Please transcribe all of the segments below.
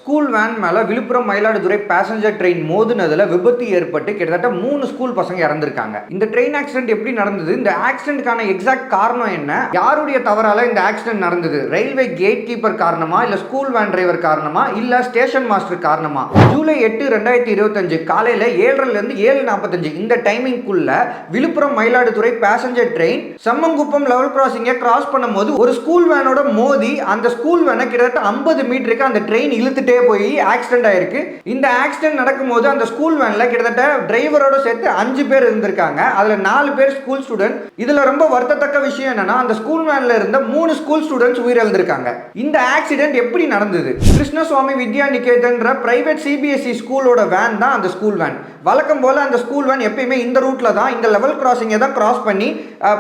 School van மேல Villupuram Mayiladuthurai passenger train மோதுனதுல விபத்து ஏற்பட்டு கிட்டத்தட்ட 3 ஸ்கூல் பசங்க இறந்திருக்காங்க. இந்த ட்ரெயின் ஆக்சிடென்ட் எப்படி நடந்தது? இந்த ஆக்சிடென்ட்கான எக்ஸாக்ட் காரணம் என்ன? யாருடைய தவறால இந்த ஆக்சிடென்ட் நடந்தது? ரயில்வே கேட் கீப்பர் காரணமா, இல்ல ஸ்கூல் வேன் டிரைவர் காரணமா, இல்ல ஸ்டேஷன் மாஸ்டர் காரணமா? ஜூலை 8, 2025 காலையில 7:30 இருந்து 7:45 இந்த டைமிங்குள்ள Villupuram Mayiladuthurai passenger train Semmankuppam level கிராசிங்கை கிராஸ் பண்ணும்போது ஒரு ஸ்கூல் வேனோட மோதி அந்த ஸ்கூல் வேனை கிட்டத்தட்ட 50 மீட்டருக்கு அந்த ட்ரெயின் இழுத்துட்டே போய் ஆக்சிடென்ட் ஆயிருக்கு. இந்த ஆக்சிடென்ட் நடக்கும்போது அந்த ஸ்கூல் வேன்ல கிட்டத்தட்ட டிரைவரோட சேர்த்து 5 பேர் இருந்திருக்காங்க. அதுல 4 பேர் ஸ்கூல் ஸ்டூடெண்ட். இதுல ரொம்ப வருத்தத்தக்க விஷயம் என்னன்னா, அந்த ஸ்கூல் வேன்ல இருந்த 3 ஸ்கூல் ஸ்டூடெண்ட்ஸ் உயிரிழந்திருக்காங்க. இந்த ஆக்சிடென்ட் எப்படி நடந்தது? கிருஷ்ணசுவாமி வித்யா நிகேதன்ற பிரைவேட் சிபிஎஸ்இ ஸ்கூலோட வேன் தான் அந்த ஸ்கூல் வேன். வழக்கம் போல அந்த ஸ்கூல் வேன் எப்பயுமே இந்த ரூட்ல தான், இந்த லெவல் கிராசிங்கை தான் கிராஸ் பண்ணி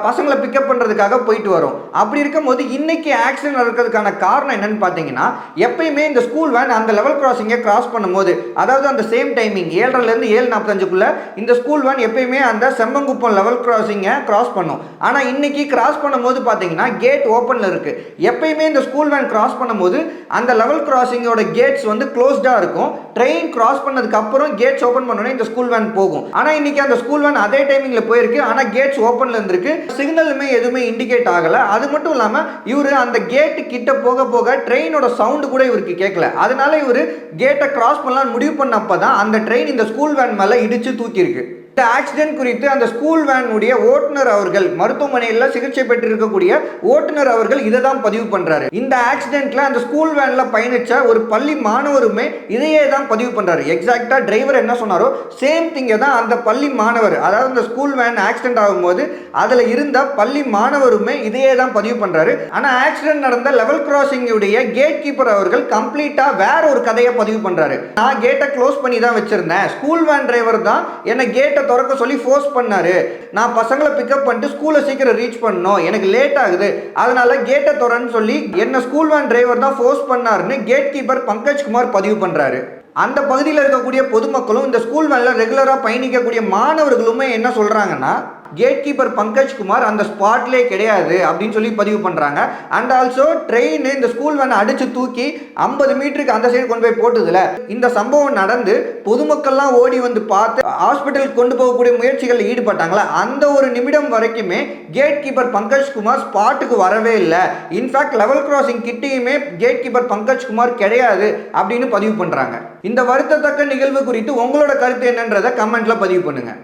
பசங்களை பிக்கப் பண்றதுக்காக போயிட்டு வரும். அப்படி இருக்கும்போது இன்னைக்கு ஆக்சிடென்ட் நடக்கிறதுக்கான காரணம் என்னன்னு பாத்தீங்கன்னா, எப்பயுமே இந்த ஸ்கூல் வேன் அந்த லெவல் கிராசிங்கை கிராஸ் பண்ணும்போது, அதாவது அந்த சேம் டைமிங் 7:30 இருந்து 7:45 இந்த ஸ்கூல் வேன் எப்பயுமே அந்த செம்மங்குப்பம் லெவல் கிராசிங்கை கிராஸ் பண்ணும். ஆனா இன்னைக்கு கிராஸ் பண்ணும்போது பாத்தீங்கன்னா கேட் ஓப்பன்ல இருக்கு. எப்பயுமே இந்த ஸ்கூல் வேன் கிராஸ் பண்ணும்போது அந்த லெவல் கிராசிங்கோட கேட்ஸ் வந்து க்ளோஸ்டா இருக்கும். ட்ரெயின் கிராஸ் பண்ணதுக்கு அப்புறம் கேட்ஸ் ஓபன் பண்ணோனே இந்த ஸ்கூல் வேன் போகும். ஆனா இன்னைக்கு அந்த ஸ்கூல் வேன் அதே டைமிங்ல போயிருக்கு. ஆனா கேட்ஸ் ஓப்பன்ல இருந்திருக்கு. சிக்னலுமே எதுவுமே இண்டிகேட் ஆகல. அது மட்டும் இல்லாம இவரு அந்த கேட் கிட்ட போக போக ட்ரெயினோட சவுண்ட் கூட இவருக்கு கேட்கல. அதனால இவரு கேட்டை கிராஸ் பண்ணலாம் முடிவு பண்ணப்பதான் அந்த ட்ரெயின் இந்த ஸ்கூல் வேன் மேல இடிச்சு தூக்கி இருக்கு. இந்த ஆக்சிடென்ட் குறித்து அந்த ஸ்கூல் வேன் உடைய ஓட்டுநர் அவர்கள், மருத்துவமனையில் சிகிச்சை பெற்றிருக்கக்கூடிய ஓட்டுநர் அவர்கள் இதை தான் பதிவு பண்றாரு. இந்த ஆக்சிடென்ட்ல அந்த ஸ்கூல் வேன்ல பயணிச்ச ஒரு பள்ளி மாணவருமே இதையே தான் பதிவு பண்றாரு. எக்ஸாக்டா டிரைவர் என்ன சொன்னாரோ சேம் திங்க தான் அந்த பள்ளி மாணவர், அதாவது இந்த ஸ்கூல் வேன் ஆக்சிடென்ட் ஆகும்போது அதுல இருந்த பள்ளி மாணவருமே இதையே தான் பதிவு பண்றாரு. ஆனா ஆக்சிடென்ட் நடந்த லெவல் கிராசிங் உடைய கேட் கீப்பர் அவர்கள் கம்ப்ளீட்டா வேற ஒரு கதையை பதிவு பண்றாரு. நான் கேட்டை க்ளோஸ் பண்ணி தான் வச்சிருந்தேன், ஸ்கூல் வேன் டிரைவர் தான் என்ன கேட்டை திறக்க சொல்லி ஃபோர்ஸ் பண்ணாரு, நான் பசங்களை பிக்கப் பண்ணிட்டு ஸ்கூலை சீக்கிரம் ரீச் பண்ணணும், எனக்கு லேட் ஆகுது, அதனால கேட்டை திறன்னு சொல்லி என்ன ஸ்கூல் வேன் டிரைவர் தான் ஃபோர்ஸ் பண்ணாருன்னு கேட் கீப்பர் பங்கஜ்குமார் பதிவு பண்றாரு. அந்த பகுதியில் இருக்கக்கூடிய பொதுமக்களும் இந்த ஸ்கூல் வேன்ல ரெகுலரா பயணிக்கக்கூடிய மாணவர்களுமே என்ன சொல்றாங்கன்னா, கேட் கீப்பர் பங்கஜ்குமார் அந்த ஸ்பாட்லே கிடையாது அப்படின்னு சொல்லி பதிவு பண்றாங்க. அண்ட் ஆல்சோ ட்ரெயின் இந்த ஸ்கூல் வேனை அடிச்சு தூக்கி 50 மீட்டருக்கு அந்த சைடு கொண்டு போய் போட்டதுல இந்த சம்பவம் நடந்து பொதுமக்கள்லாம் ஓடி வந்து பார்த்து ஹாஸ்பிட்டலுக்கு கொண்டு போகக்கூடிய முயற்சிகளில் ஈடுபட்டாங்களா, அந்த ஒரு நிமிடம் வரைக்குமே கேட் கீப்பர் பங்கஜ்குமார் ஸ்பாட்டுக்கு வரவே இல்லை. இன்ஃபேக்ட் லெவல் கிராசிங் கிட்டேயுமே கேட் கீப்பர் பங்கஜ்குமார் கிடையாது அப்படின்னு பதிவு பண்றாங்க. இந்த வருத்தத்தக்க நிகழ்வு குறித்து உங்களோட கருத்து என்னன்றதை கமெண்ட்ல பதிவு பண்ணுங்க.